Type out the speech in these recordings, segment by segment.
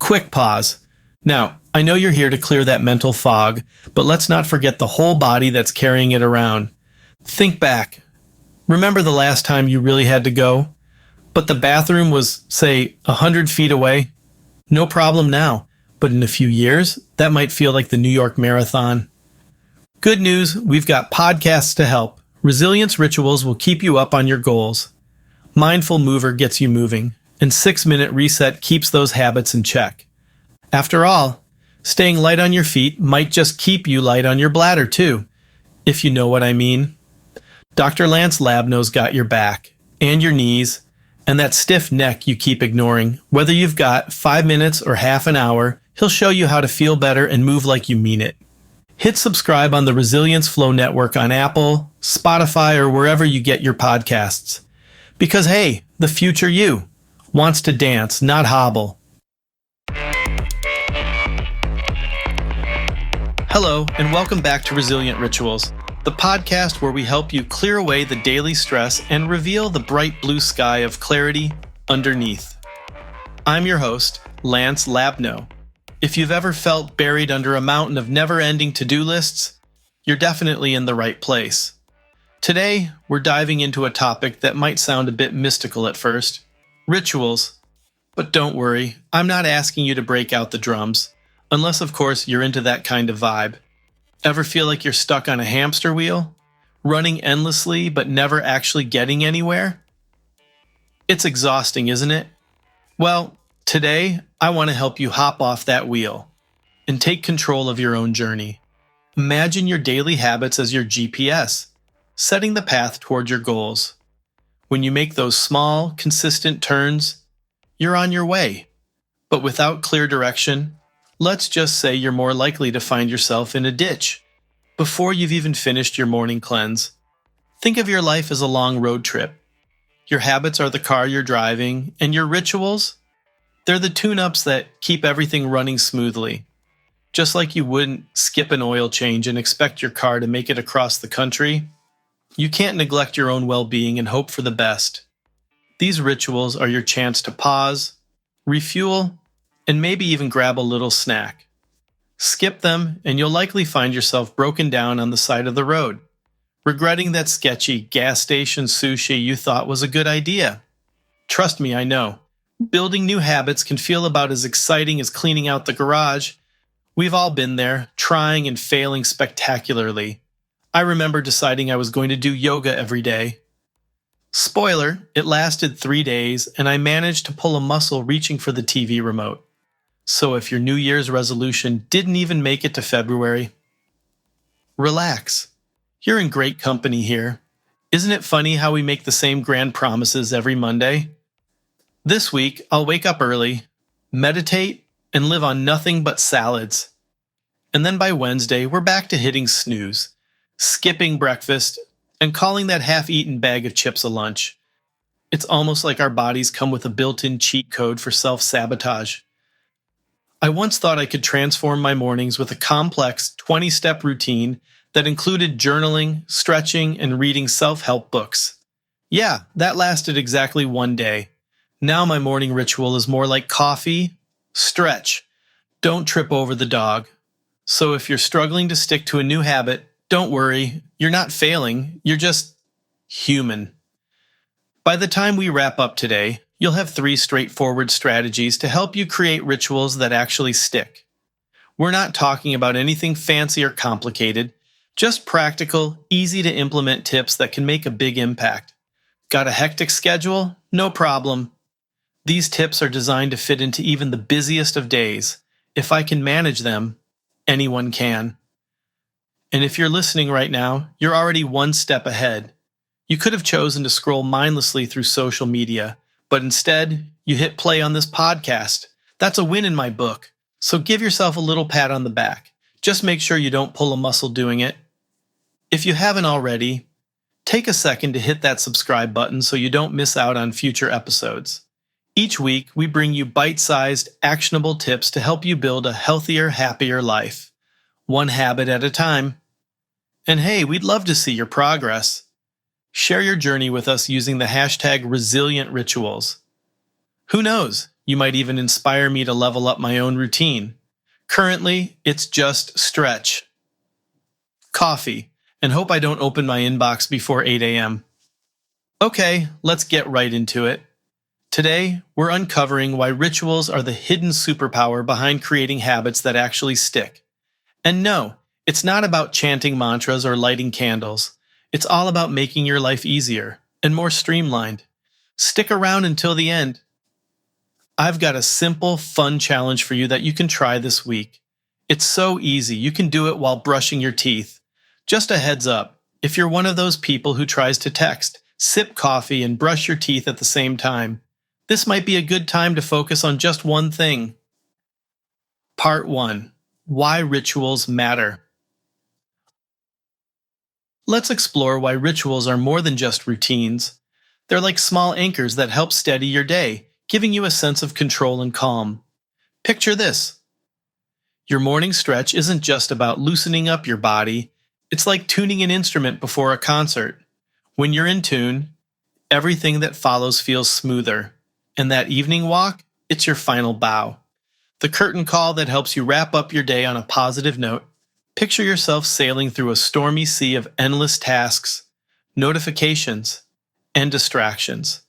Quick pause. Now, I know you're here to clear that mental fog, but let's not forget the whole body that's carrying it around. Think back. Remember the last time you really had to go? But the bathroom was, say, 100 feet away? No problem now, but in a few years, that might feel like the New York Marathon. Good news, we've got podcasts to help. Resilience Rituals will keep you up on your goals. Mindful Mover gets you moving, and 6-Minute Reset keeps those habits in check. After all, staying light on your feet might just keep you light on your bladder too, if you know what I mean. Dr. Lance Labno's got your back, and your knees, and that stiff neck you keep ignoring. Whether you've got 5 minutes or half an hour, he'll show you how to feel better and move like you mean it. Hit subscribe on the Resilience Flow Network on Apple, Spotify, or wherever you get your podcasts. Because hey, the future you wants to dance, not hobble. Hello, and welcome back to Resilient Rituals, the podcast where we help you clear away the daily stress and reveal the bright blue sky of clarity underneath. I'm your host, Lance Labno. If you've ever felt buried under a mountain of never-ending to-do lists, you're definitely in the right place. Today, we're diving into a topic that might sound a bit mystical at first, rituals. But don't worry, I'm not asking you to break out the drums, unless of course you're into that kind of vibe. Ever feel like you're stuck on a hamster wheel, running endlessly but never actually getting anywhere? It's exhausting, isn't it? Well, today, I want to help you hop off that wheel and take control of your own journey. Imagine your daily habits as your GPS, setting the path toward your goals. When you make those small, consistent turns, you're on your way. But without clear direction, let's just say you're more likely to find yourself in a ditch before you've even finished your morning cleanse. Think of your life as a long road trip. Your habits are the car you're driving, and your rituals, they're the tune-ups that keep everything running smoothly. Just like you wouldn't skip an oil change and expect your car to make it across the country, you can't neglect your own well-being and hope for the best. These rituals are your chance to pause, refuel, and maybe even grab a little snack. Skip them, and you'll likely find yourself broken down on the side of the road, regretting that sketchy gas station sushi you thought was a good idea. Trust me, I know. Building new habits can feel about as exciting as cleaning out the garage. We've all been there, trying and failing spectacularly. I remember deciding I was going to do yoga every day. Spoiler, it lasted 3 days, and I managed to pull a muscle reaching for the TV remote. So if your New Year's resolution didn't even make it to February, relax. You're in great company here. Isn't it funny how we make the same grand promises every Monday? This week, I'll wake up early, meditate, and live on nothing but salads. And then by Wednesday, we're back to hitting snooze, skipping breakfast, and calling that half-eaten bag of chips a lunch. It's almost like our bodies come with a built-in cheat code for self-sabotage. I once thought I could transform my mornings with a complex 20-step routine that included journaling, stretching, and reading self-help books. Yeah, that lasted exactly 1 day. Now my morning ritual is more like coffee, stretch, don't trip over the dog. So if you're struggling to stick to a new habit, don't worry, you're not failing, you're just human. By the time we wrap up today, you'll have 3 straightforward strategies to help you create rituals that actually stick. We're not talking about anything fancy or complicated, just practical, easy to implement tips that can make a big impact. Got a hectic schedule? No problem. These tips are designed to fit into even the busiest of days. If I can manage them, anyone can. And if you're listening right now, you're already 1 step ahead. You could have chosen to scroll mindlessly through social media, but instead, you hit play on this podcast. That's a win in my book. So give yourself a little pat on the back. Just make sure you don't pull a muscle doing it. If you haven't already, take a second to hit that subscribe button so you don't miss out on future episodes. Each week, we bring you bite-sized, actionable tips to help you build a healthier, happier life, 1 habit at a time. And hey, we'd love to see your progress. Share your journey with us using the hashtag #ResilientRituals. Who knows? You might even inspire me to level up my own routine. Currently, it's just stretch, coffee, and hope I don't open my inbox before 8 a.m. Okay, let's get right into it. Today, we're uncovering why rituals are the hidden superpower behind creating habits that actually stick. And no, it's not about chanting mantras or lighting candles. It's all about making your life easier and more streamlined. Stick around until the end. I've got a simple, fun challenge for you that you can try this week. It's so easy, you can do it while brushing your teeth. Just a heads up, if you're one of those people who tries to text, sip coffee, and brush your teeth at the same time, this might be a good time to focus on just one thing. Part 1. Why rituals matter. Let's explore why rituals are more than just routines. They're like small anchors that help steady your day, giving you a sense of control and calm. Picture this. Your morning stretch isn't just about loosening up your body. It's like tuning an instrument before a concert. When you're in tune, everything that follows feels smoother. And that evening walk, it's your final bow. The curtain call that helps you wrap up your day on a positive note. Picture yourself sailing through a stormy sea of endless tasks, notifications, and distractions.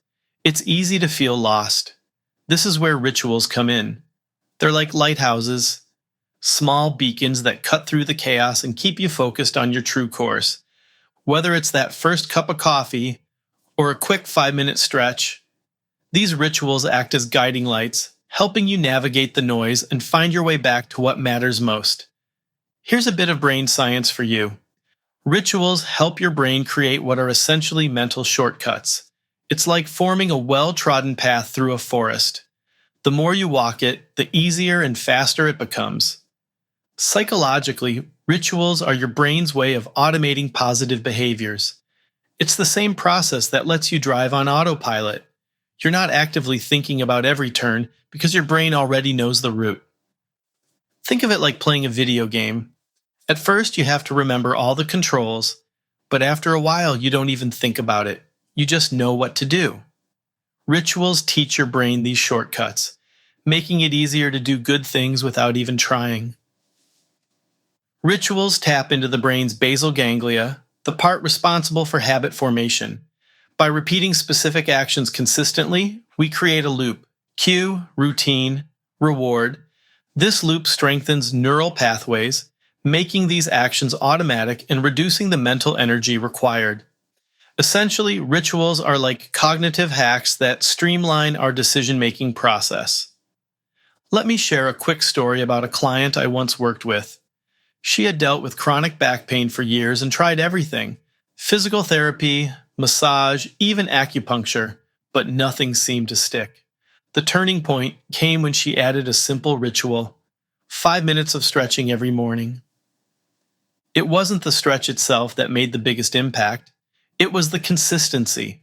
It's easy to feel lost. This is where rituals come in. They're like lighthouses, small beacons that cut through the chaos and keep you focused on your true course. Whether it's that first cup of coffee or a quick 5-minute stretch, these rituals act as guiding lights, helping you navigate the noise and find your way back to what matters most. Here's a bit of brain science for you. Rituals help your brain create what are essentially mental shortcuts. It's like forming a well-trodden path through a forest. The more you walk it, the easier and faster it becomes. Psychologically, rituals are your brain's way of automating positive behaviors. It's the same process that lets you drive on autopilot. You're not actively thinking about every turn because your brain already knows the route. Think of it like playing a video game. At first, you have to remember all the controls, but after a while, you don't even think about it. You just know what to do. Rituals teach your brain these shortcuts, making it easier to do good things without even trying. Rituals tap into the brain's basal ganglia, the part responsible for habit formation. By repeating specific actions consistently, we create a loop: cue, routine, reward. This loop strengthens neural pathways, making these actions automatic and reducing the mental energy required. Essentially, rituals are like cognitive hacks that streamline our decision-making process. Let me share a quick story about a client I once worked with. She had dealt with chronic back pain for years and tried everything: physical therapy, massage, even acupuncture, but nothing seemed to stick. The turning point came when she added a simple ritual: 5 minutes of stretching every morning. It wasn't the stretch itself that made the biggest impact. It was the consistency.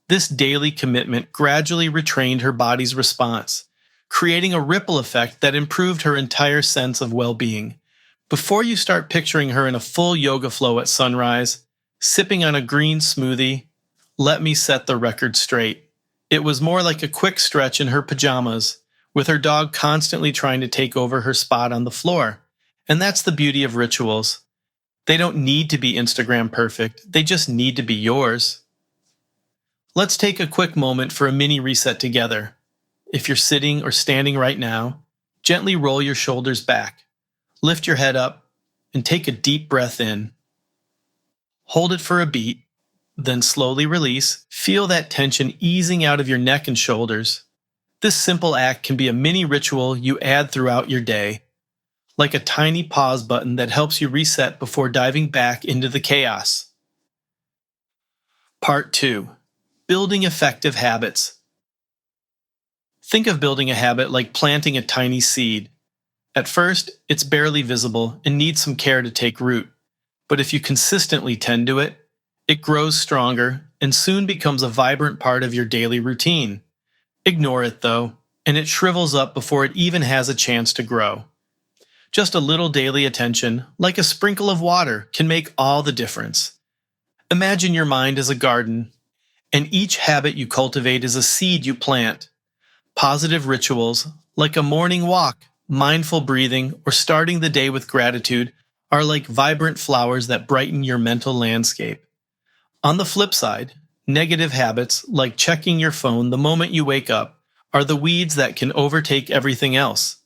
This daily commitment gradually retrained her body's response, creating a ripple effect that improved her entire sense of well-being. Before you start picturing her in a full yoga flow at sunrise, sipping on a green smoothie, let me set the record straight. It was more like a quick stretch in her pajamas, with her dog constantly trying to take over her spot on the floor. And that's the beauty of rituals. They don't need to be Instagram perfect, they just need to be yours. Let's take a quick moment for a mini reset together. If you're sitting or standing right now, gently roll your shoulders back, lift your head up, and take a deep breath in. Hold it for a beat, then slowly release. Feel that tension easing out of your neck and shoulders. This simple act can be a mini ritual you add throughout your day, like a tiny pause button that helps you reset before diving back into the chaos. Part 2. Building effective habits. Think of building a habit like planting a tiny seed. At first, it's barely visible and needs some care to take root. But if you consistently tend to it, it grows stronger and soon becomes a vibrant part of your daily routine. Ignore it though, and it shrivels up before it even has a chance to grow. Just a little daily attention, like a sprinkle of water, can make all the difference. Imagine your mind as a garden, and each habit you cultivate is a seed you plant. Positive rituals, like a morning walk, mindful breathing, or starting the day with gratitude, are like vibrant flowers that brighten your mental landscape. On the flip side, negative habits, like checking your phone the moment you wake up, are the weeds that can overtake everything else.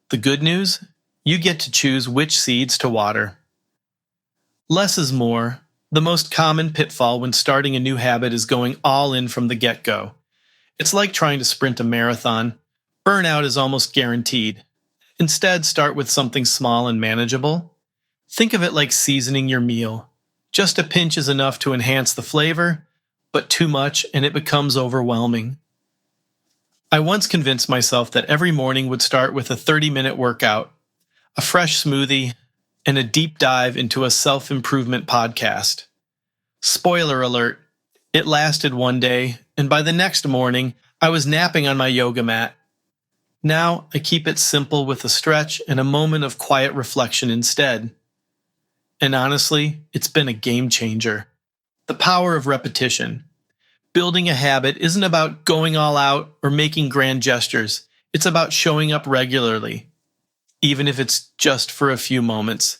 The good news? You get to choose which seeds to water. Less is more. The most common pitfall when starting a new habit is going all in from the get-go. It's like trying to sprint a marathon. Burnout is almost guaranteed. Instead, start with something small and manageable. Think of it like seasoning your meal. Just a pinch is enough to enhance the flavor, but too much and it becomes overwhelming. I once convinced myself that every morning would start with a 30-minute workout, a fresh smoothie, and a deep dive into a self-improvement podcast. Spoiler alert, it lasted one day, and by the next morning, I was napping on my yoga mat. Now, I keep it simple with a stretch and a moment of quiet reflection instead. And honestly, it's been a game changer. The power of repetition. Building a habit isn't about going all out or making grand gestures. It's about showing up regularly, even if it's just for a few moments.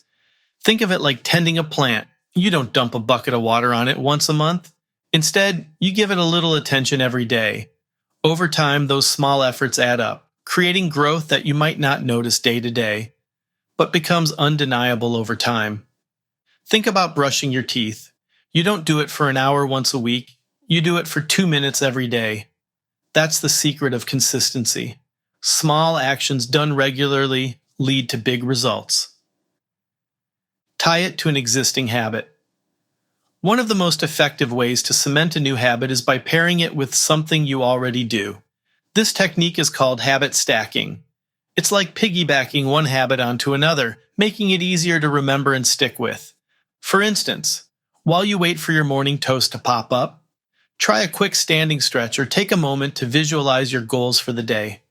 Think of it like tending a plant. You don't dump a bucket of water on it once a month. Instead, you give it a little attention every day. Over time, those small efforts add up, creating growth that you might not notice day to day, but becomes undeniable over time. Think about brushing your teeth. You don't do it for an hour once a week. You do it for 2 minutes every day. That's the secret of consistency. Small actions done regularly lead to big results. Tie it to an existing habit. One of the most effective ways to cement a new habit is by pairing it with something you already do. This technique is called habit stacking. It's like piggybacking one habit onto another, making it easier to remember and stick with. For instance, while you wait for your morning toast to pop up, try a quick standing stretch or take a moment to visualize your goals for the day.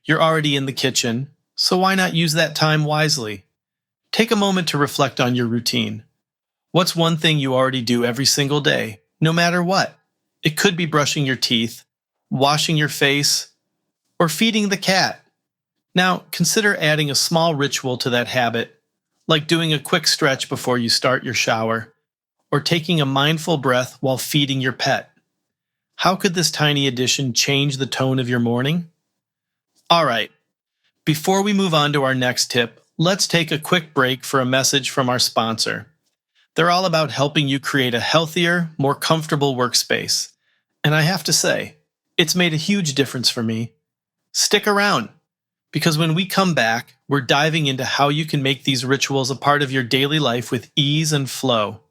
You're already in the kitchen, so why not use that time wisely? Take a moment to reflect on your routine. What's one thing you already do every single day, no matter what? It could be brushing your teeth, washing your face, or feeding the cat. Now, consider adding a small ritual to that habit, like doing a quick stretch before you start your shower, or taking a mindful breath while feeding your pet. How could this tiny addition change the tone of your morning? All right, before we move on to our next tip, let's take a quick break for a message from our sponsor. They're all about helping you create a healthier, more comfortable workspace. And I have to say, it's made a huge difference for me. Stick around, because when we come back, we're diving into how you can make these rituals a part of your daily life with ease and flow.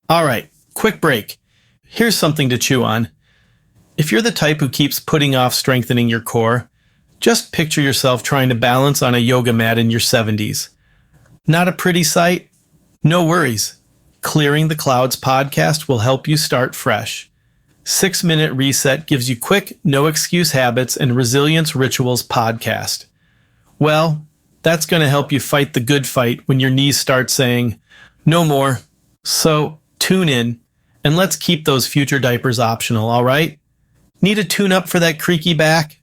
All right, quick break. Here's something to chew on. If you're the type who keeps putting off strengthening your core, just picture yourself trying to balance on a yoga mat in your 70s. Not a pretty sight? No worries. Clearing the Clouds podcast will help you start fresh. 6-Minute Reset gives you quick, no-excuse habits and resilience rituals podcast. Well, that's going to help you fight the good fight when your knees start saying, no more. So, tune in, and let's keep those future diapers optional, all right? Need a tune-up for that creaky back?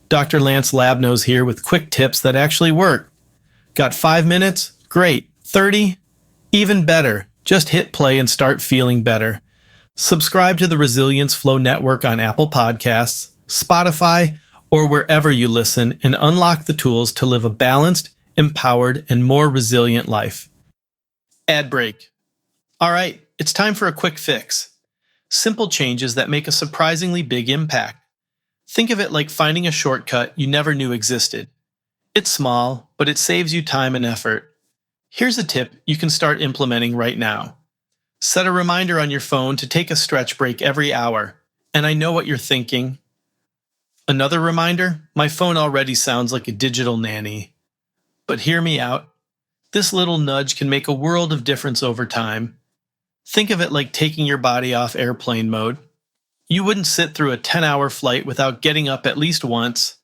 Dr. Lance Labnose here with quick tips that actually work. Got 5 minutes? Great. 30? Even better. Just hit play and start feeling better. Subscribe to the Resilience Flow Network on Apple Podcasts, Spotify, or wherever you listen and unlock the tools to live a balanced, empowered, and more resilient life. Ad break. All right, it's time for a quick fix. Simple changes that make a surprisingly big impact. Think of it like finding a shortcut you never knew existed. It's small, but it saves you time and effort. Here's a tip you can start implementing right now. Set a reminder on your phone to take a stretch break every hour. And I know what you're thinking. Another reminder? My phone already sounds like a digital nanny. But hear me out. This little nudge can make a world of difference over time. Think of it like taking your body off airplane mode. You wouldn't sit through a 10-hour flight without getting up at least once,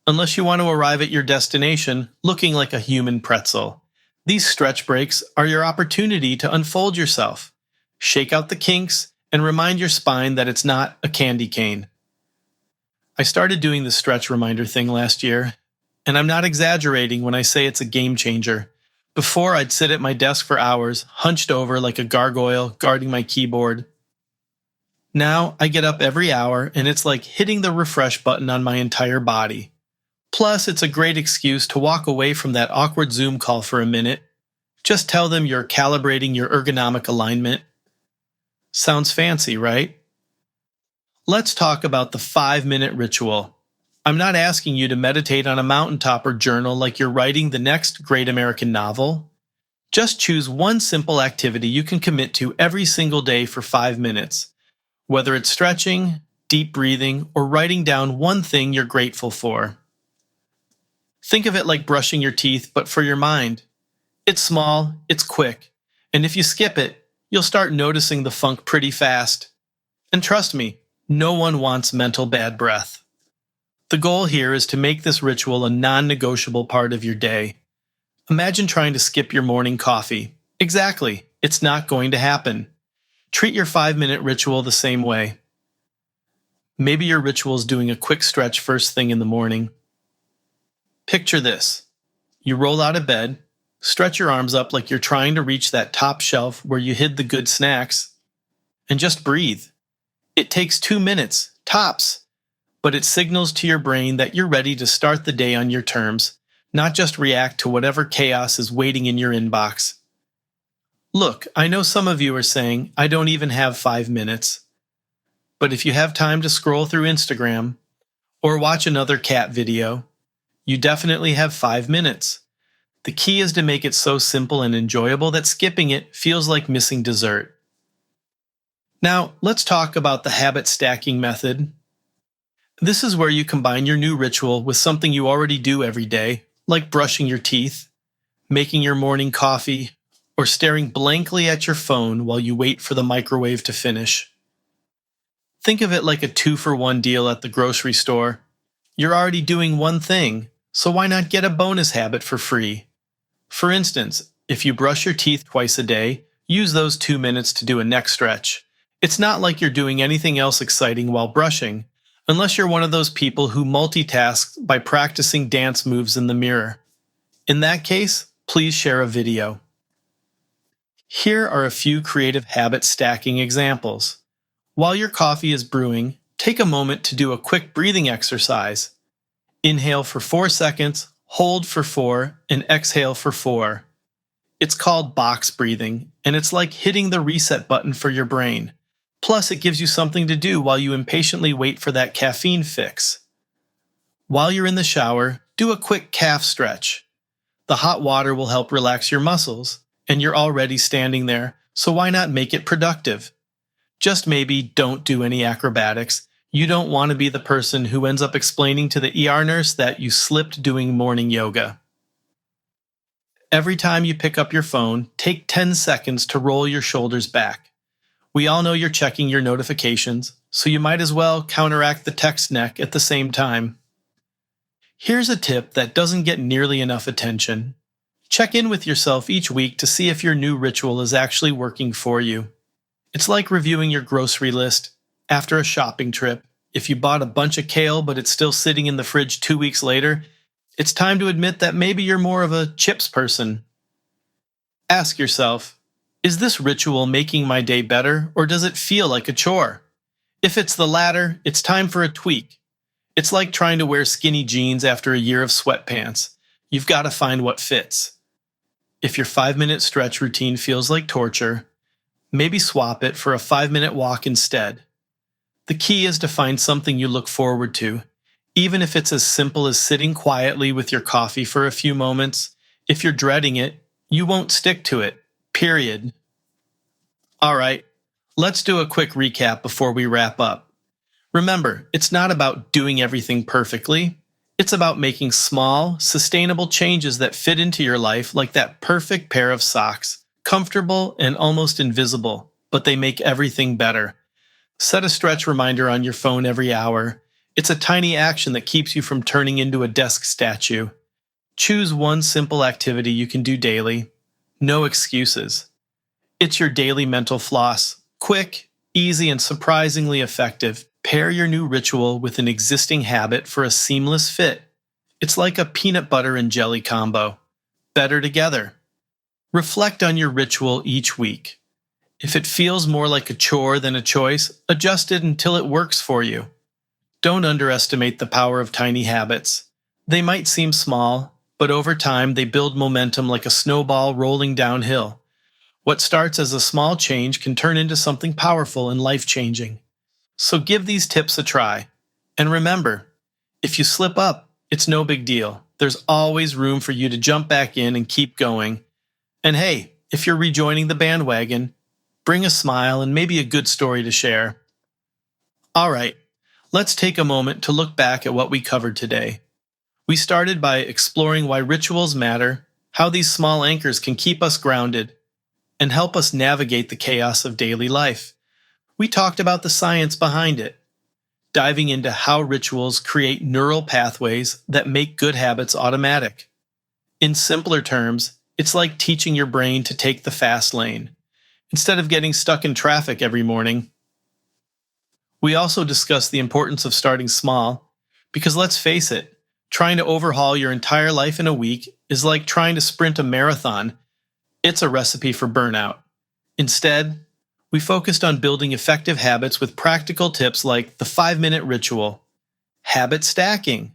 unless you want to arrive at your destination looking like a human pretzel. These stretch breaks are your opportunity to unfold yourself, shake out the kinks, and remind your spine that it's not a candy cane. I started doing the stretch reminder thing last year, and I'm not exaggerating when I say it's a game changer. Before, I'd sit at my desk for hours, hunched over like a gargoyle, guarding my keyboard. Now, I get up every hour, and it's like hitting the refresh button on my entire body. Plus, it's a great excuse to walk away from that awkward Zoom call for a minute. Just tell them you're calibrating your ergonomic alignment. Sounds fancy, right? Let's talk about the 5-minute ritual. I'm not asking you to meditate on a mountaintop or journal like you're writing the next great American novel. Just choose one simple activity you can commit to every single day for 5 minutes. Whether it's stretching, deep breathing, or writing down one thing you're grateful for. Think of it like brushing your teeth, but for your mind. It's small, it's quick, and if you skip it, you'll start noticing the funk pretty fast. And trust me, no one wants mental bad breath. The goal here is to make this ritual a non-negotiable part of your day. Imagine trying to skip your morning coffee. Exactly, it's not going to happen. Treat your 5-minute ritual the same way. Maybe your ritual is doing a quick stretch first thing in the morning. Picture this. You roll out of bed, stretch your arms up like you're trying to reach that top shelf where you hid the good snacks, and just breathe. It takes 2 minutes, tops, but it signals to your brain that you're ready to start the day on your terms, not just react to whatever chaos is waiting in your inbox. Look, I know some of you are saying, I don't even have 5 minutes. But if you have time to scroll through Instagram or watch another cat video, you definitely have 5 minutes. The key is to make it so simple and enjoyable that skipping it feels like missing dessert. Now, let's talk about the habit stacking method. This is where you combine your new ritual with something you already do every day, like brushing your teeth, making your morning coffee, or staring blankly at your phone while you wait for the microwave to finish. Think of it like a 2-for-1 deal at the grocery store. You're already doing one thing, so why not get a bonus habit for free? For instance, if you brush your teeth twice a day, use those 2 minutes to do a neck stretch. It's not like you're doing anything else exciting while brushing, unless you're one of those people who multitasks by practicing dance moves in the mirror. In that case, please share a video. Here are a few creative habit stacking examples. While your coffee is brewing, take a moment to do a quick breathing exercise. Inhale for 4 seconds, hold for 4, and exhale for 4. It's called box breathing, and it's like hitting the reset button for your brain. Plus, it gives you something to do while you impatiently wait for that caffeine fix. While you're in the shower, do a quick calf stretch. The hot water will help relax your muscles, and you're already standing there, so why not make it productive? Just maybe don't do any acrobatics. You don't want to be the person who ends up explaining to the ER nurse that you slipped doing morning yoga. Every time you pick up your phone, take 10 seconds to roll your shoulders back. We all know you're checking your notifications, so you might as well counteract the text neck at the same time. Here's a tip that doesn't get nearly enough attention. Check in with yourself each week to see if your new ritual is actually working for you. It's like reviewing your grocery list after a shopping trip. If you bought a bunch of kale but it's still sitting in the fridge 2 weeks later, it's time to admit that maybe you're more of a chips person. Ask yourself, is this ritual making my day better, or does it feel like a chore? If it's the latter, it's time for a tweak. It's like trying to wear skinny jeans after a year of sweatpants. You've got to find what fits. If your 5-minute stretch routine feels like torture, maybe swap it for a 5-minute walk instead. The key is to find something you look forward to, even if it's as simple as sitting quietly with your coffee for a few moments. If you're dreading it, you won't stick to it, period. All right, let's do a quick recap before we wrap up. Remember, it's not about doing everything perfectly. It's about making small, sustainable changes that fit into your life like that perfect pair of socks, comfortable and almost invisible, but they make everything better. Set a stretch reminder on your phone every hour. It's a tiny action that keeps you from turning into a desk statue. Choose one simple activity you can do daily. No excuses. It's your daily mental floss. Quick, easy, and surprisingly effective. Pair your new ritual with an existing habit for a seamless fit. It's like a peanut butter and jelly combo. Better together. Reflect on your ritual each week. If it feels more like a chore than a choice, adjust it until it works for you. Don't underestimate the power of tiny habits. They might seem small, but over time they build momentum like a snowball rolling downhill. What starts as a small change can turn into something powerful and life-changing. So give these tips a try. And remember, if you slip up, it's no big deal. There's always room for you to jump back in and keep going. And hey, if you're rejoining the bandwagon, bring a smile and maybe a good story to share. All right, let's take a moment to look back at what we covered today. We started by exploring why rituals matter, how these small anchors can keep us grounded, and help us navigate the chaos of daily life. We talked about the science behind it, diving into how rituals create neural pathways that make good habits automatic. In simpler terms, it's like teaching your brain to take the fast lane, instead of getting stuck in traffic every morning. We also discussed the importance of starting small, because let's face it, trying to overhaul your entire life in a week is like trying to sprint a marathon. It's a recipe for burnout. Instead, we focused on building effective habits with practical tips like the 5-minute ritual, habit stacking,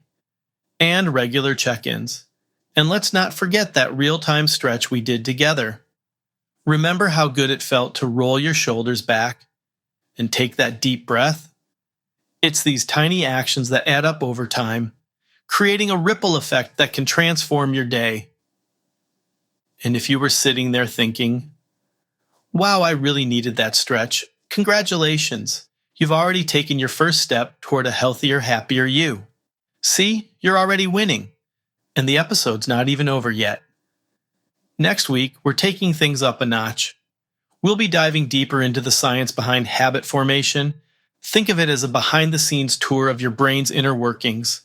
and regular check-ins. And let's not forget that real-time stretch we did together. Remember how good it felt to roll your shoulders back and take that deep breath? It's these tiny actions that add up over time, creating a ripple effect that can transform your day. And if you were sitting there thinking, wow, I really needed that stretch, congratulations. You've already taken your first step toward a healthier, happier you. See, you're already winning. And the episode's not even over yet. Next week, we're taking things up a notch. We'll be diving deeper into the science behind habit formation. Think of it as a behind-the-scenes tour of your brain's inner workings.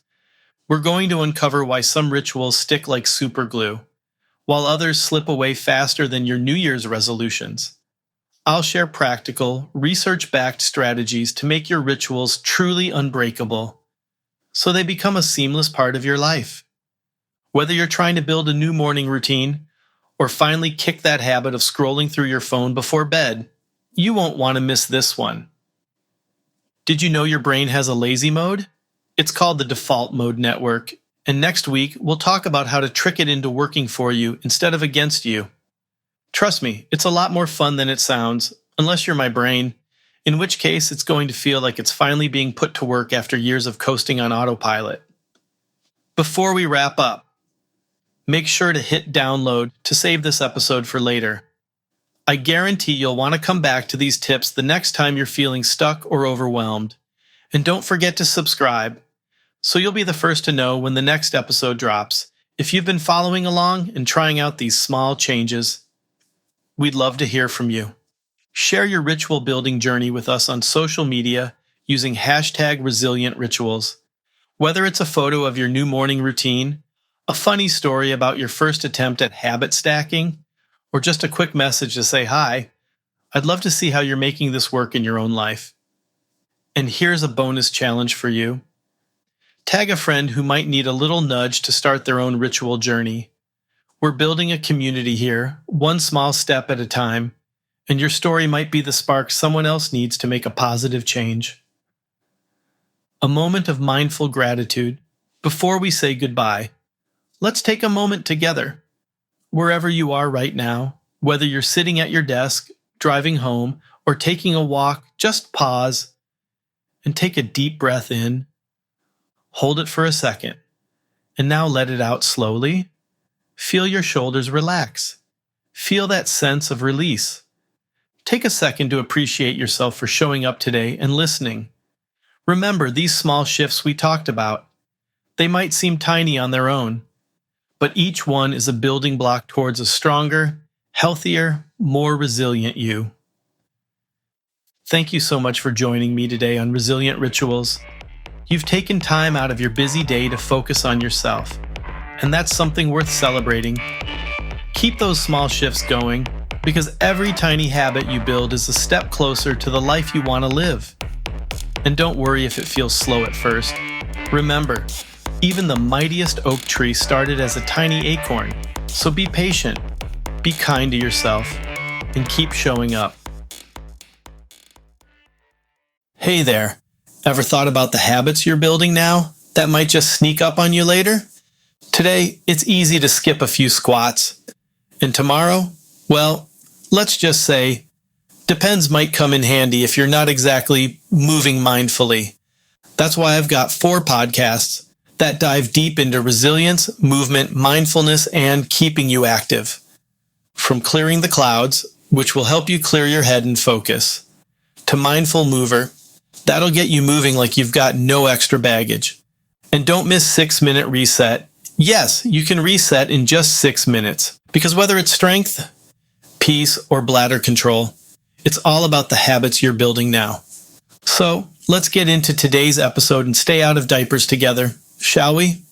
We're going to uncover why some rituals stick like super glue, while others slip away faster than your New Year's resolutions. I'll share practical, research-backed strategies to make your rituals truly unbreakable, so they become a seamless part of your life. Whether you're trying to build a new morning routine, or finally kick that habit of scrolling through your phone before bed, you won't want to miss this one. Did you know your brain has a lazy mode? It's called the default mode network, and next week we'll talk about how to trick it into working for you instead of against you. Trust me, it's a lot more fun than it sounds, unless you're my brain, in which case it's going to feel like it's finally being put to work after years of coasting on autopilot. Before we wrap up, make sure to hit download to save this episode for later. I guarantee you'll want to come back to these tips the next time you're feeling stuck or overwhelmed. And don't forget to subscribe, so you'll be the first to know when the next episode drops. If you've been following along and trying out these small changes, we'd love to hear from you. Share your ritual building journey with us on social media using #ResilientRituals. Whether it's a photo of your new morning routine, a funny story about your first attempt at habit stacking, or just a quick message to say hi, I'd love to see how you're making this work in your own life. And here's a bonus challenge for you. Tag a friend who might need a little nudge to start their own ritual journey. We're building a community here, one small step at a time, and your story might be the spark someone else needs to make a positive change. A moment of mindful gratitude. Before we say goodbye, let's take a moment together. Wherever you are right now, whether you're sitting at your desk, driving home, or taking a walk, just pause and take a deep breath in. Hold it for a second, and now let it out slowly. Feel your shoulders relax. Feel that sense of release. Take a second to appreciate yourself for showing up today and listening. Remember these small shifts we talked about. They might seem tiny on their own, but each one is a building block towards a stronger, healthier, more resilient you. Thank you so much for joining me today on Resilient Rituals. You've taken time out of your busy day to focus on yourself, and that's something worth celebrating. Keep those small shifts going, because every tiny habit you build is a step closer to the life you want to live. And don't worry if it feels slow at first. Remember, even the mightiest oak tree started as a tiny acorn, so be patient, be kind to yourself, and keep showing up. Hey there, ever thought about the habits you're building now that might just sneak up on you later? Today, it's easy to skip a few squats. And tomorrow, well, let's just say, depends might come in handy if you're not exactly moving mindfully. That's why I've got 4 podcasts that dive deep into resilience, movement, mindfulness, and keeping you active. From Clearing the Clouds, which will help you clear your head and focus, to Mindful Mover, that'll get you moving like you've got no extra baggage. And don't miss 6-Minute Reset. Yes, you can reset in just 6 minutes, because whether it's strength, peace, or bladder control, it's all about the habits you're building now. So let's get into today's episode and stay out of diapers together, shall we?